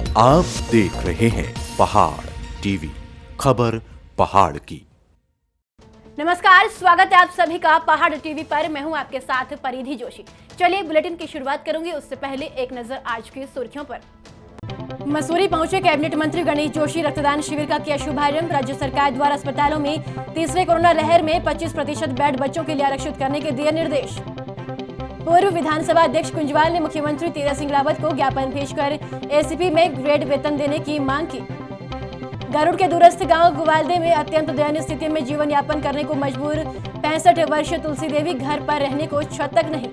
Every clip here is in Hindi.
आप देख रहे हैं पहाड़ टीवी, खबर पहाड़ की। नमस्कार, स्वागत है आप सभी का पहाड़ टीवी पर। मैं हूं आपके साथ परिधि जोशी। चलिए बुलेटिन की शुरुआत करूंगी, उससे पहले एक नजर आज की सुर्खियों पर। मसूरी पहुंचे कैबिनेट मंत्री गणेश जोशी, रक्तदान शिविर का किया शुभारंभ। राज्य सरकार द्वारा अस्पतालों में तीसरे कोरोना लहर में 25% बेड बच्चों के लिए आरक्षित करने के दिए निर्देश। पूर्व विधानसभा अध्यक्ष कुंजवाल ने मुख्यमंत्री तीरथ सिंह रावत को ज्ञापन भेजकर एसीपी में ग्रेड वेतन देने की मांग की। गरुड़ के दूरस्थ गांव गुवालदे में अत्यंत दयनीय स्थिति में जीवन यापन करने को मजबूर 65 वर्षीय तुलसी देवी, घर पर रहने को छत तक नहीं।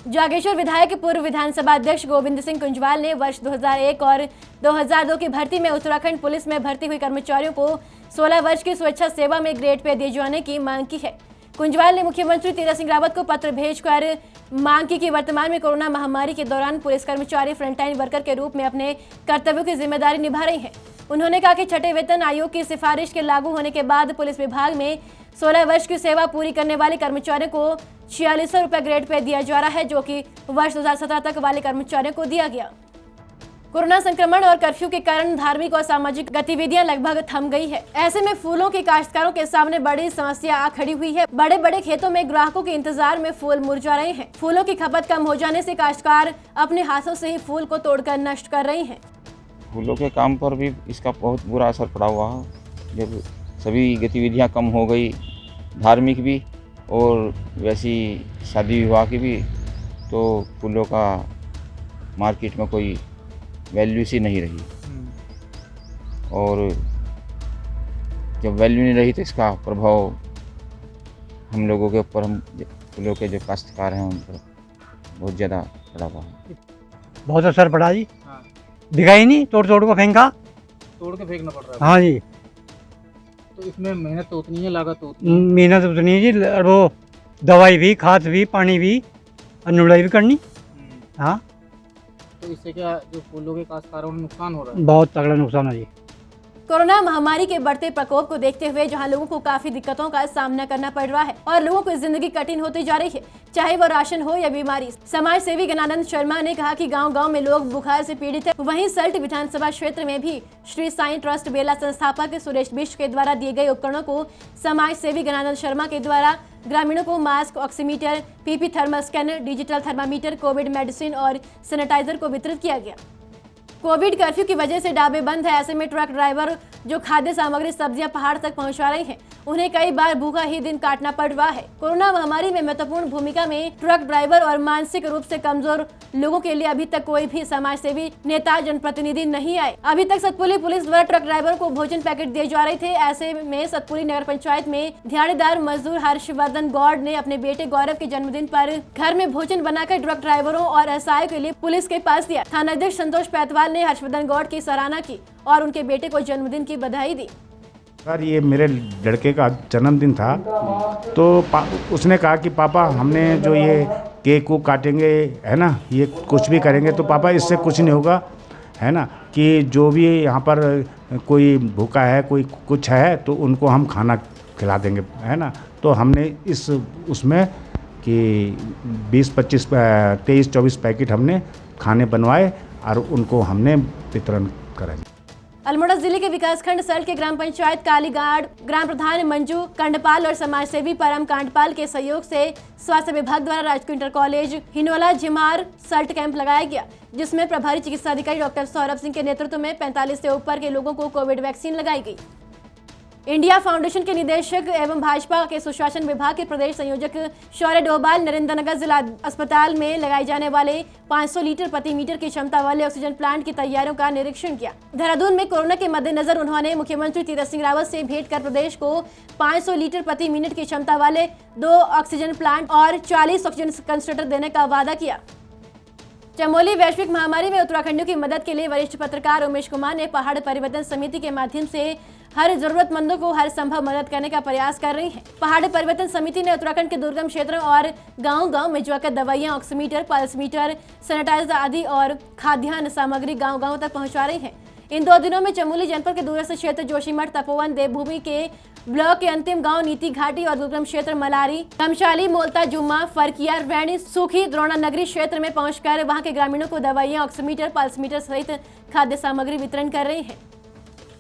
जागेश्वर विधायक पूर्व विधानसभा अध्यक्ष गोविंद सिंह कुंजवाल ने वर्ष 2001 और 2002 की भर्ती में उत्तराखंड पुलिस में भर्ती हुई कर्मचारियों को 16 वर्ष की स्वेच्छा सेवा में ग्रेड पे दिए जाने की मांग की है। कुंजवाल ने मुख्यमंत्री तीरथ सिंह रावत को पत्र भेजकर मांग की कि वर्तमान में कोरोना महामारी के दौरान पुलिस कर्मचारी फ्रंटलाइन वर्कर के रूप में अपने कर्तव्यों की जिम्मेदारी निभा रहे हैं। उन्होंने कहा कि छठे वेतन आयोग की सिफारिश के लागू होने के बाद पुलिस विभाग में 16 वर्ष की सेवा पूरी करने वाले कर्मचारियों को 4600 रुपये ग्रेड पे दिया जा रहा है, जो कि वर्ष 2017 तक वाले कर्मचारियों को दिया गया। कोरोना संक्रमण और कर्फ्यू के कारण धार्मिक और सामाजिक गतिविधियां लगभग थम गई है। ऐसे में फूलों के काश्तकारों के सामने बड़ी समस्या आ खड़ी हुई है। बड़े बड़े खेतों में ग्राहकों के इंतजार में फूल मुरझा रहे हैं। फूलों की खपत कम हो जाने से काश्तकार अपने हाथों से ही फूल को तोड़कर नष्ट कर रहे हैं। फूलों के काम पर भी इसका बहुत बुरा असर पड़ा हुआ है। जब सभी गतिविधियां कम हो गई, धार्मिक भी और वैसी शादी विवाह की भी, तो फूलों का मार्केट में कोई वैल्यू सी नहीं रही। और जब वैल्यू नहीं रही तो इसका प्रभाव हम लोगों के ऊपर, हम फूलों के जो काश्तकार हैं उन पर बहुत ज़्यादा पड़ा हुआ है। बहुत असर पड़ा जी। दिखा ही नहीं, तोड़ तोड़ को फेंका, तोड़ के फेंकना पड़ रहा है। हाँ जी। तो इसमें मेहनत तो उतनी है, लागत तो उतनी है। मेहनत उतनी है जी, और वो दवाई भी, खाद भी, पानी भी और निराई भी करनी। हाँ, तो इससे क्या जो फूलों के काश्तकारों को नुकसान हो रहा है? बहुत तगड़ा नुकसान है जी। कोरोना महामारी के बढ़ते प्रकोप को देखते हुए जहां लोगों को काफी दिक्कतों का सामना करना पड़ रहा है और लोगों की जिंदगी कठिन होती जा रही है, चाहे वो राशन हो या बीमारी। समाज सेवी ज्ञानानंद शर्मा ने कहा कि गांव-गांव में लोग बुखार से पीड़ित है। वहीं सल्ट विधानसभा क्षेत्र में भी श्री साईं ट्रस्ट बेला संस्थापक सुरेश बिष्ट के द्वारा दिए गए उपकरणों को समाज सेवी ज्ञानानंद शर्मा के द्वारा ग्रामीणों को mask, oximeter, PP thermal scanner, digital thermometer, Covid medicine और सैनिटाइजर को वितरित किया गया। कोविड कर्फ्यू की वजह से ढाबे बंद है। ऐसे में ट्रक ड्राइवर जो खाद्य सामग्री सब्जियां पहाड़ तक पहुंचा रहे हैं, उन्हें कई बार भूखा ही दिन काटना पड़ रहा है। कोरोना महामारी में महत्वपूर्ण भूमिका में ट्रक ड्राइवर और मानसिक रूप से कमजोर लोगों के लिए अभी तक कोई भी समाज सेवी नेता, जनप्रतिनिधि नहीं आए। अभी तक सतपुली पुलिस द्वारा ट्रक ड्राइवर को भोजन पैकेट दिए जा रहे थे। ऐसे में सतपुली नगर पंचायत में दिहाड़ीदार मजदूर हर्षवर्धन गौड़ ने अपने बेटे गौरव के जन्मदिन पर घर में भोजन बनाकर ट्रक ड्राइवरों और एसआई के लिए पुलिस के पास दिया। थानाध्यक्ष संतोष पैतवाल ने हर्षवर्धन गौड़ की सराहना की और उनके बेटे को जन्मदिन की बधाई दी। सर, ये मेरे लड़के का जन्मदिन था, तो उसने कहा कि पापा हमने जो ये केक को काटेंगे, है ना, ये कुछ भी करेंगे तो पापा इससे कुछ नहीं होगा, है ना, कि जो भी यहाँ पर कोई भूखा है, कोई कुछ है, तो उनको हम खाना खिला देंगे, है ना। तो हमने इस उसमें कि 20-25 23-24 पैकेट हमने खाने बनवाए और उनको हमने वितरण कराए। अल्मोड़ा जिले के विकासखंड सल्ट के ग्राम पंचायत कालीगाड़ ग्राम प्रधान मंजू कंडपाल और समाज सेवी परम कांडपाल के सहयोग से स्वास्थ्य विभाग द्वारा राजकीय इंटर कॉलेज हिनोला झिमार सल्ट कैंप लगाया गया, जिसमें प्रभारी चिकित्सा अधिकारी डॉक्टर सौरभ सिंह के नेतृत्व में 45 से ऊपर के लोगों को कोविड वैक्सीन लगाई गई। इंडिया फाउंडेशन के निदेशक एवं भाजपा के सुशासन विभाग के प्रदेश संयोजक शौर्य डोभाल नरेंद्रनगर जिला अस्पताल में लगाए जाने वाले 500 लीटर प्रति मीटर की क्षमता वाले ऑक्सीजन प्लांट की तैयारियों का निरीक्षण किया। देहरादून में कोरोना के मद्देनजर उन्होंने मुख्यमंत्री तीरथ सिंह रावत से भेंट कर प्रदेश को 500 लीटर प्रति मिनट की क्षमता वाले 2 ऑक्सीजन प्लांट और 40 ऑक्सीजन कंसंट्रेटर देने का वादा किया। चमोली वैश्विक महामारी में उत्तराखंडियों की मदद के लिए वरिष्ठ पत्रकार उमेश कुमार ने पहाड़ परिवर्तन समिति के माध्यम से हर जरूरतमंदों को हर संभव मदद करने का प्रयास कर रही है। पहाड़ परिवर्तन समिति ने उत्तराखंड के दुर्गम क्षेत्रों और गांव-गांव में जाकर दवाइयां, ऑक्सीमीटर, पल्स मीटर, सैनिटाइजर आदि और खाद्यान्न सामग्री गांव-गांव तक पहुंचा रही है। इन 2 दिनों में चमोली जनपद के दूरस्थ क्षेत्र जोशीमठ, तपोवन, देवभूमि के ब्लॉक के अंतिम गांव नीति घाटी और दुर्गम क्षेत्र मलारी, कमशाली, मोलता, जुम्मा, फरकिया, रैणी, सूखी, द्रोणा नगरी क्षेत्र में पहुंचकर वहां के ग्रामीणों को दवाइयां, ऑक्सीमीटर, पल्स मीटर सहित खाद्य सामग्री वितरण कर रहे हैं।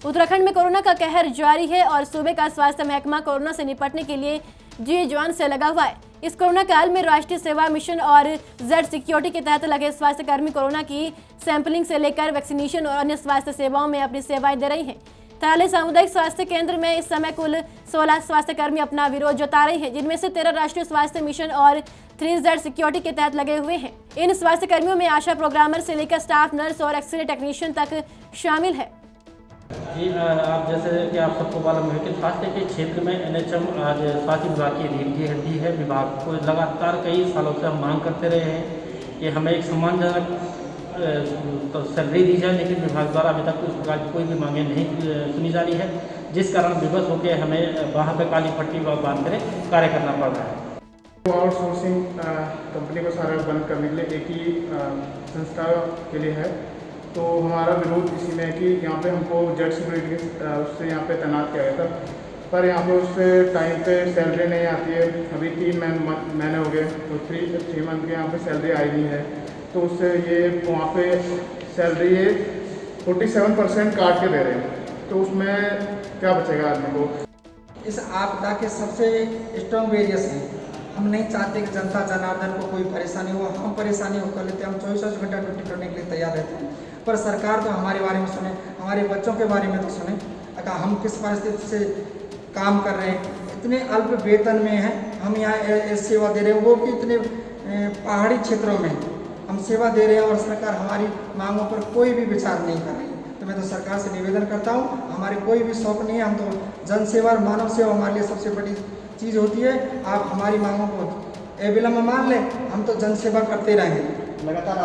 उत्तराखंड में कोरोना का कहर जारी है और सूबे का स्वास्थ्य महकमा कोरोना से निपटने के लिए जी जान से लगा हुआ है। इस कोरोना काल में राष्ट्रीय सेवा मिशन और जेड सिक्योरिटी के तहत लगे स्वास्थ्य कर्मी कोरोना की सैंपलिंग से लेकर वैक्सीनेशन और अन्य स्वास्थ्य सेवाओं में अपनी सेवाएं दे रही हैं। ताले सामुदायिक स्वास्थ्य केंद्र में इस समय कुल 16 स्वास्थ्य कर्मी अपना विरोध जता रहे हैं, जिनमें से 13 राष्ट्रीय स्वास्थ्य मिशन और 3Z सिक्योरिटी के तहत लगे हुए हैं। इन स्वास्थ्य कर्मियों में आशा प्रोग्रामर से लेकर स्टाफ नर्स और एक्सरे टेक्नीशियन तक शामिल है। जी, आप जैसे कि आप सबको मालूम है कि स्वास्थ्य के क्षेत्र में NHM आज स्वास्थ्य विभाग की रीढ़ की हड्डी है। विभाग को लगातार कई सालों से हम मांग करते रहे हैं कि हमें एक सम्मानजनक तो सैलरी दी जाए, लेकिन विभाग द्वारा अभी तक उस प्रकार की कोई भी मांगे नहीं सुनी जा रही है, जिस कारण विवश होकर हमें वहाँ पर काली पट्टी बांध कर कार्य करना पड़ रहा है। आउटसोर्सिंग कंपनी को सारा बंद करने के लिए एक ही संस्था के लिए है, तो हमारा विरोध इसी में है कि यहाँ पे हमको जेड सिक्योरिटी उससे यहाँ पे तैनात किया गया था, पर यहाँ पे उससे टाइम पे सैलरी नहीं आती है। अभी 3 महीने हो गए, तो 3 मंथ के यहाँ पे सैलरी आई नहीं है, तो उससे ये वहाँ पे सैलरी ये 47% काट के दे रहे हैं, तो उसमें क्या बचेगा आदमी को। इस आपदा के सबसे स्ट्रॉन्ग वेरियस हैं। हम नहीं चाहते कि जनता जनार्दन को कोई परेशानी हो, हम परेशानी हो कर लेते, हम 24 घंटा ड्यूटी करने के लिए तैयार रहते हैं, पर सरकार तो हमारे बारे में सुने, हमारे बच्चों के बारे में तो सुने। अगर हम किस परिस्थिति से काम कर रहे हैं, इतने अल्प वेतन में हैं, हम यहाँ सेवा दे रहे हैं, वो कि इतने पहाड़ी क्षेत्रों में हम सेवा दे रहे हैं और सरकार हमारी मांगों पर कोई भी विचार नहीं कर रही है। तो मैं तो सरकार से निवेदन करता हूँ, हमारे कोई भी शौक नहीं है, हम तो जन सेवा और मानव सेवा हमारे लिए सबसे बड़ी चीज़ होती है। आप हमारी मांगों को अविलंब मान लें, हम तो जन सेवा करते रहेंगे। लगातार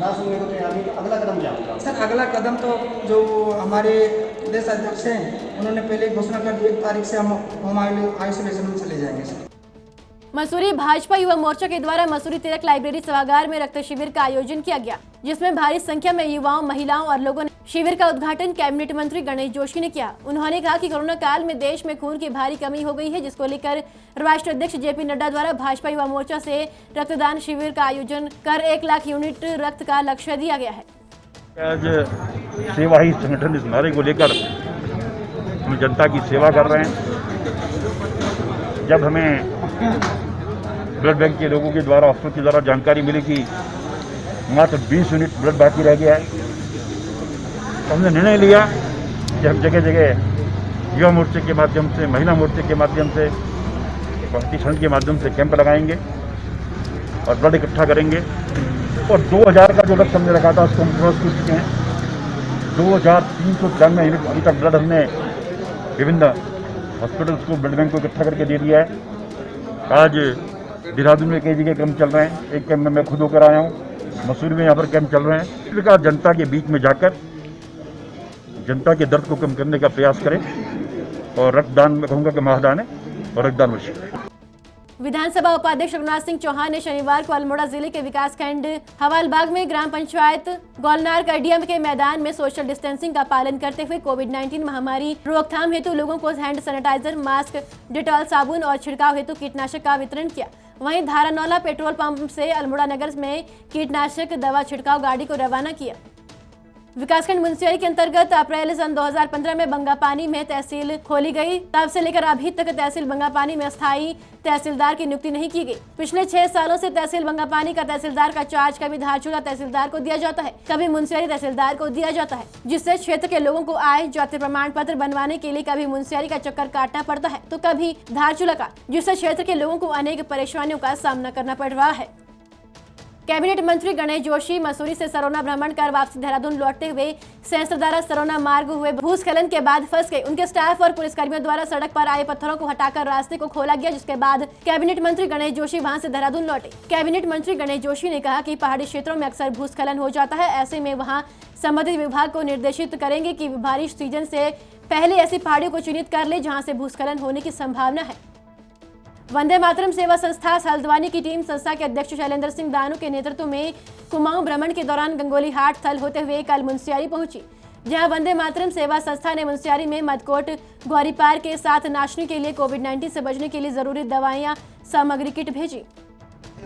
ना सुनने को तो यहाँ अगला कदम क्या होगा? सर, अगला कदम तो जो हमारे प्रदेश अध्यक्ष हैं, उन्होंने पहले घोषणा कर दी 1 तारीख से हम होम आइसोलेशन में चले जाएंगे। सर, मसूरी भाजपा युवा मोर्चा के द्वारा मसूरी तिलक लाइब्रेरी सभागार में रक्त शिविर का आयोजन किया गया, जिसमें भारी संख्या में युवाओं, महिलाओं और लोगों ने शिविर का उद्घाटन कैबिनेट मंत्री गणेश जोशी ने किया। उन्होंने कहा कि कोरोना काल में देश में खून की भारी कमी हो गई है, जिसको लेकर राष्ट्रीय अध्यक्ष JP नड्डा द्वारा भाजपा युवा मोर्चा से रक्तदान शिविर का आयोजन कर 1 लाख यूनिट रक्त का लक्ष्य दिया गया है। आज सेवा ही संगठन इस नारे को लेकर हम जनता की सेवा कर रहे हैं। जब हमें ब्लड बैंक के लोगों के द्वारा, अफसरों के द्वारा जानकारी मिली कि मात्र 20 यूनिट ब्लड बाकी रह गया है, तो हमने निर्णय लिया कि हम जगह जगह युवा मोर्चे के माध्यम से, महिला मोर्चे के माध्यम से, पार्टी संघ के माध्यम से कैंप लगाएंगे और ब्लड इकट्ठा करेंगे। और 2000 का जो लक्ष्य हमने रखा था उसको हम क्रॉस कर चुके हैं। 2393 यूनिट अभी तक ब्लड हमने विभिन्न हॉस्पिटल्स को, ब्लड बैंक को इकट्ठा करके दे दिया है। आज देहरादून में कई जगह कैंप चल रहे हैं, एक कैंप में मैं खुद होकर आया हूँ, मसूरी में यहाँ पर कैंप चल रहे हैं। इस प्रकार जनता के बीच में जाकर जनता के दर्द को कम करने का प्रयास करें और रक्तदान में कहूँगा कि महादान है और रक्तदान अवश्य। विधानसभा उपाध्यक्ष रघुनाथ सिंह चौहान ने शनिवार को अल्मोड़ा जिले के विकासखंड हवालबाग में ग्राम पंचायत गोलनार कडिया के मैदान में सोशल डिस्टेंसिंग का पालन करते हुए कोविड-19 महामारी रोकथाम हेतु लोगों को हैंड सैनिटाइजर, मास्क, डेटॉल साबुन और छिड़काव हेतु कीटनाशक का वितरण किया। वहीं धारानौला पेट्रोल पंप से अल्मोड़ा नगर में कीटनाशक दवा छिड़काव गाड़ी को रवाना किया। विकासखंड मुंसियारी के अंतर्गत अप्रैल सन 2015 में बंगापानी में तहसील खोली गई। तब से लेकर अभी तक तहसील बंगापानी में अस्थायी तहसीलदार की नियुक्ति नहीं की गई। पिछले 6 सालों से तहसील बंगापानी का तहसीलदार का चार्ज कभी धारचूला तहसीलदार को दिया जाता है, कभी मुंसियारी तहसीलदार को दिया जाता है, जिससे क्षेत्र के लोगों को आय जाति प्रमाण पत्र बनवाने के लिए कभी मुंसियारी का चक्कर काटना पड़ता है तो कभी धारचूला का, जिससे क्षेत्र के लोगों को अनेक परेशानियों का सामना करना पड़ रहा है। कैबिनेट मंत्री गणेश जोशी मसूरी से सरोना भ्रमण कर वापसी देहरादून लौटते हुए सहस्त्रधारा सरोना मार्ग हुए भूस्खलन के बाद फंस गए। उनके स्टाफ और पुलिसकर्मियों द्वारा सड़क पर आए पत्थरों को हटाकर रास्ते को खोला गया, जिसके बाद कैबिनेट मंत्री गणेश जोशी वहां से देहरादून लौटे। कैबिनेट मंत्री गणेश जोशी ने कहा कि पहाड़ी क्षेत्रों में अक्सर भूस्खलन हो जाता है, ऐसे में वहां संबंधित विभाग को निर्देशित करेंगे कि बारिश सीजन से पहले ऐसी पहाड़ियों को चिन्हित कर ले जहाँ से भूस्खलन होने की संभावना है। वंदे मातरम सेवा संस्था हल्द्वानी की टीम संस्था के अध्यक्ष शैलेंद्र सिंह दानू के नेतृत्व में कुमाऊं भ्रमण के दौरान गंगोली हाट स्थल होते हुए कल मुंसियारी पहुंची। जहां वंदे मातरम सेवा संस्था ने मुंशियारी में मदकोट ग्वारीपार के साथ नाचने के लिए कोविड-19 से बचने के लिए जरूरी दवाइयां सामग्री किट भेजी।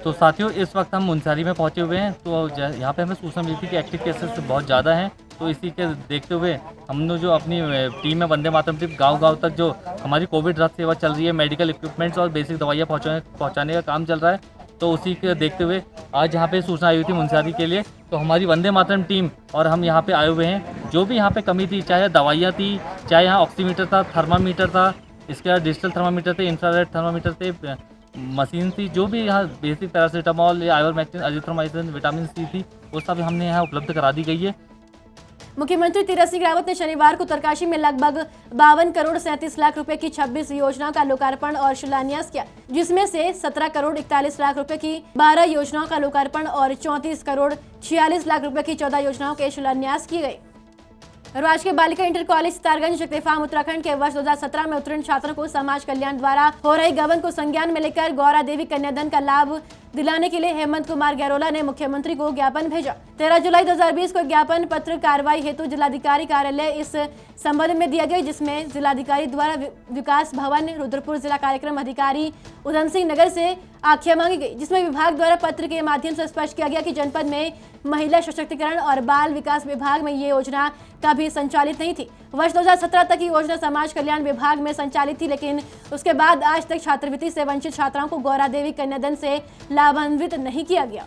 तो साथियों, इस वक्त हम मुंशियारी में पहुंचे हुए हैं। तो यहाँ पे हमें सूचना मिली थी कि एक्टिव केसेस बहुत ज़्यादा हैं। तो इसी के देखते हुए हमने जो अपनी टीम है वंदे मातरम टीम गांव-गांव तक जो हमारी कोविड रथ सेवा चल रही है, मेडिकल इक्विपमेंट्स और बेसिक दवाइयाँ पहुँचाने का काम चल रहा है। तो उसी के देखते हुए आज यहाँ पे सूचना आई हुई थी मुंशियारी के लिए। तो हमारी वंदे मातरम टीम और हम यहाँ पे आए हुए हैं। जो भी यहाँ पे कमी थी, चाहे दवाइयाँ थी, चाहे यहाँ ऑक्सीमीटर था, थर्मामीटर था, इसके बाद डिजिटल थर्मामीटर थे, इंफ्रारेड थर्मामीटर थे, मशीन थी, जो भी यहाँ बेसिक पैरासीटामॉल या आइवरमेक्टिन, अजिथ्रोमाइसिन, विटामिन सी थी, वो सब हमने यहाँ उपलब्ध करा दी गई है। मुख्यमंत्री तीरथ सिंह रावत ने शनिवार को उत्तरकाशी में लगभग 52 करोड़ 37 लाख रुपए की 26 योजनाओं का लोकार्पण और शिलान्यास किया, जिसमें से 17 करोड़ 41 लाख रुपए की 12 योजनाओं का लोकार्पण और 34 करोड़ 46 लाख रुपए की 14 योजनाओं के शिलान्यास किए गए। राजकीय बालिका इंटर कॉलेज सितारगंज शक्तिफार्म उत्तराखंड के वर्ष 2017 में उत्तीर्ण छात्रों को समाज कल्याण द्वारा हो रही गबन को संज्ञान में लेकर गौरा देवी कन्यादान का लाभ दिलाने के लिए हेमंत कुमार गैरोला ने मुख्यमंत्री को ज्ञापन भेजा। 13 जुलाई 2020 को ज्ञापन पत्र कार्रवाई हेतु जिलाधिकारी कार्यालय इस संबंध में दिया गया, जिसमें जिलाधिकारी द्वारा विकास भवन रुद्रपुर जिला कार्यक्रम अधिकारी उधम सिंह नगर से आख्या मांगी गई, जिसमें विभाग द्वारा पत्र के माध्यम से स्पष्ट किया गया कि जनपद में महिला सशक्तिकरण और बाल विकास विभाग में ये योजना कभी संचालित नहीं थी। वर्ष 2017 तक ये योजना समाज कल्याण विभाग में संचालित थी, लेकिन उसके बाद आज तक छात्रवृत्ति से वंचित छात्राओं को गौरा देवी कन्यादान से लाभान्वित नहीं किया गया।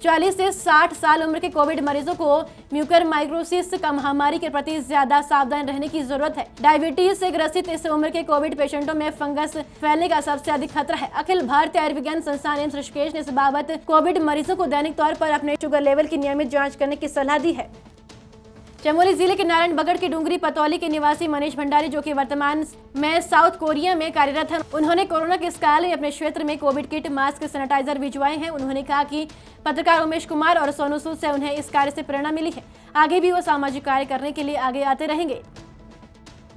40 से 60 साल उम्र के कोविड मरीजों को म्यूकरमाइकोसिस महामारी के प्रति ज्यादा सावधान रहने की जरूरत है। डायबिटीज से ग्रसित इस उम्र के कोविड पेशेंटों में फंगस फैलने का सबसे अधिक खतरा है। अखिल भारतीय आयुर्विज्ञान संस्थान एम्स ऋषिकेश ने इस बाबत कोविड मरीजों को दैनिक तौर पर अपने शुगर लेवल की नियमित जाँच करने की सलाह दी है। चमोली जिले के नारायण बगड़ की डूंगरी पतौली के निवासी मनीष भंडारी, जो कि वर्तमान में साउथ कोरिया में कार्यरत हैं, उन्होंने कोरोना के इस काल में अपने क्षेत्र में कोविड किट, मास्क, सैनिटाइजर भिजवाए हैं। उन्होंने कहा कि पत्रकार उमेश कुमार और सोनू सूद से उन्हें इस कार्य से प्रेरणा मिली है। आगे भी वो सामाजिक कार्य करने के लिए आगे आते रहेंगे।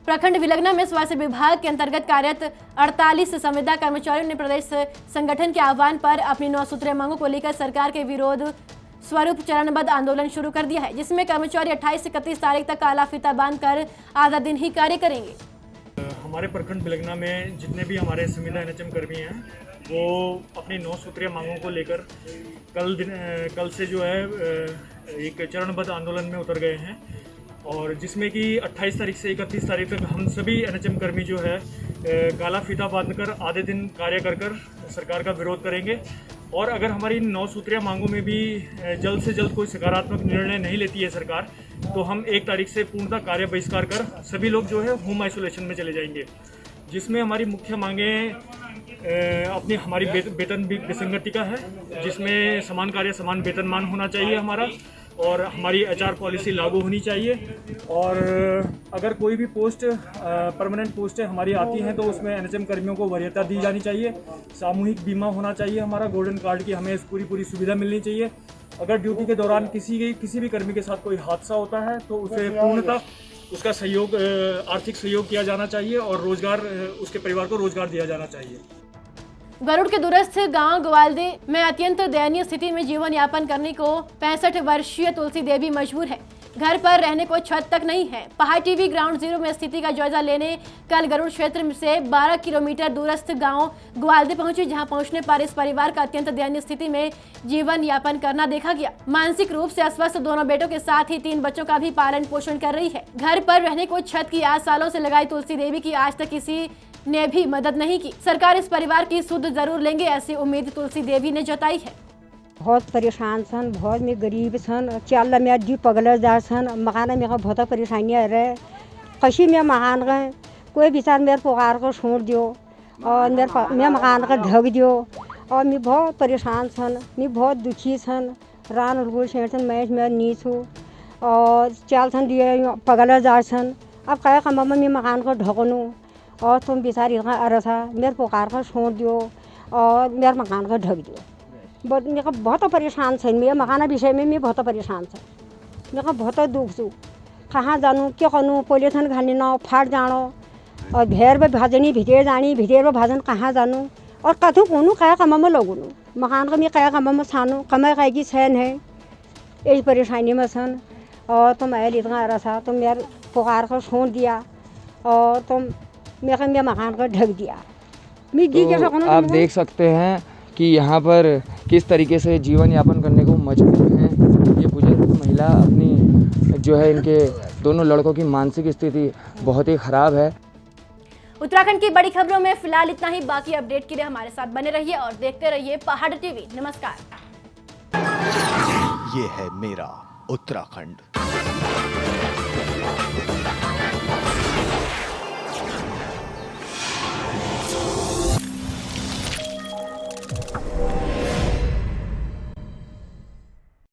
प्रखंड विलगना में स्वास्थ्य विभाग के अंतर्गत कार्यरत 48 संविदा कर्मचारियों ने प्रदेश संगठन के आह्वान पर अपनी 9 सूत्रीय मांगों को लेकर सरकार के विरोध स्वरूप चरणबद्ध आंदोलन शुरू कर दिया है, जिसमें कर्मचारी 28 से 31 तारीख तक काला फीता बांधकर आधा दिन ही कार्य करेंगे। हमारे प्रखंड बिलगना में जितने भी हमारे संविदा एनएचएम कर्मी हैं, वो अपनी 9 सूत्रीय मांगों को लेकर कल से जो है एक चरणबद्ध आंदोलन में उतर गए हैं, और जिसमें कि 28 तारीख से 31 तारीख तक हम सभी एनएचएम कर्मी जो है काला फीता बांधकर आधे दिन कार्य कर सरकार का विरोध करेंगे। और अगर हमारी 9 सूत्रीय मांगों में भी जल्द से जल्द कोई सकारात्मक निर्णय नहीं लेती है सरकार, तो हम 1 तारीख से पूर्णतः कार्य बहिष्कार कर सभी लोग जो है होम आइसोलेशन में चले जाएंगे। जिसमें हमारी मुख्य मांगें अपनी हमारी वेतन विसंगति का है, जिसमें समान कार्य समान वेतनमान होना चाहिए हमारा, और हमारी एचआर पॉलिसी लागू होनी चाहिए। और अगर कोई भी पोस्ट परमानेंट पोस्टें हमारी आती हैं तो उसमें एनएचएम कर्मियों को वरीयता दी जानी चाहिए। सामूहिक बीमा होना चाहिए हमारा, गोल्डन कार्ड की हमें पूरी सुविधा मिलनी चाहिए। अगर ड्यूटी के दौरान किसी भी कर्मी के साथ कोई हादसा होता है तो उसे पूर्णतः उसका सहयोग, आर्थिक सहयोग किया जाना चाहिए, और रोजगार, उसके परिवार को रोजगार दिया जाना चाहिए। गरुड़ के दूरस्थ गांव ग्वालदे में अत्यंत दयनीय स्थिति में जीवन यापन करने को 65 वर्षीय तुलसी देवी मजबूर है। घर पर रहने को छत तक नहीं है। पहाड़ टीवी ग्राउंड जीरो में स्थिति का जायजा लेने कल गरुड़ क्षेत्र से 12 किलोमीटर दूरस्थ गांव ग्वालदे पहुंची, जहां पहुंचने पर इस परिवार का अत्यंत दयनीय स्थिति में जीवन यापन करना देखा गया। मानसिक रूप से अस्वस्थ दोनों बेटों के साथ ही 3 बच्चों का भी पालन पोषण कर रही है। घर पर रहने को छत की 8 सालों से लगाई तुलसी देवी की आज तक किसी ने भी मदद नहीं की। सरकार इस परिवार की सुध जरूर लेंगे, ऐसी उम्मीद तुलसी देवी ने जताई है। बहुत परेशान सन, बहुत में गरीब सन, चाल में दी पगलदार सन, मकान में बहुत परेशानियाँ रहे, कशी में मकान गए, कोई विचार मेरे पुकार को छोड़ दियो और मेरे मकान का ढक दियो, और मैं बहुत परेशान सन, मैं बहुत दुखी सन, रान उलगुल शेर सन, मैं नीच हूँ और चाल सन दिए पगलदार सन। अब क्या कमा मैं मकान को ढकनूँ और तुम बेचारी अरसा मेरे पुकार का छोड़ दियो और मेरे मकान का ढक दियो। मेरे बहुत परेशान छन, मेरे मकान विषय में मैं बहुत परेशान छन, मेरे बहुत दुख छू, कहाँ जानूँ क्या करूँ, पोलिथन घालने न फाट जानो और भेर में भाजनी भितर जानी, भितर में भाजन कहाँ जानूँ और कथू कोनू क्या कमा में लगूँ, मकान का मैं क्या कमा में छानूँ, कमाई खाएगी सैन है, यही परेशानी में सन। और तुम ऐल इतना रसा तुम मेरे पुकार को छोड़ दिया और तुम मेरे मकान को ढक दिया। तो आप देख सकते हैं कि यहाँ पर किस तरीके से जीवन यापन करने को मजबूर हैं ये बुजुर्ग महिला। अपनी जो है इनके दोनों लड़कों की मानसिक स्थिति बहुत ही ख़राब है। उत्तराखंड की बड़ी खबरों में फिलहाल इतना ही। बाकी अपडेट के लिए हमारे साथ बने रहिए और देखते रहिए पहाड़ टीवी। नमस्कार। ये है मेरा उत्तराखंड।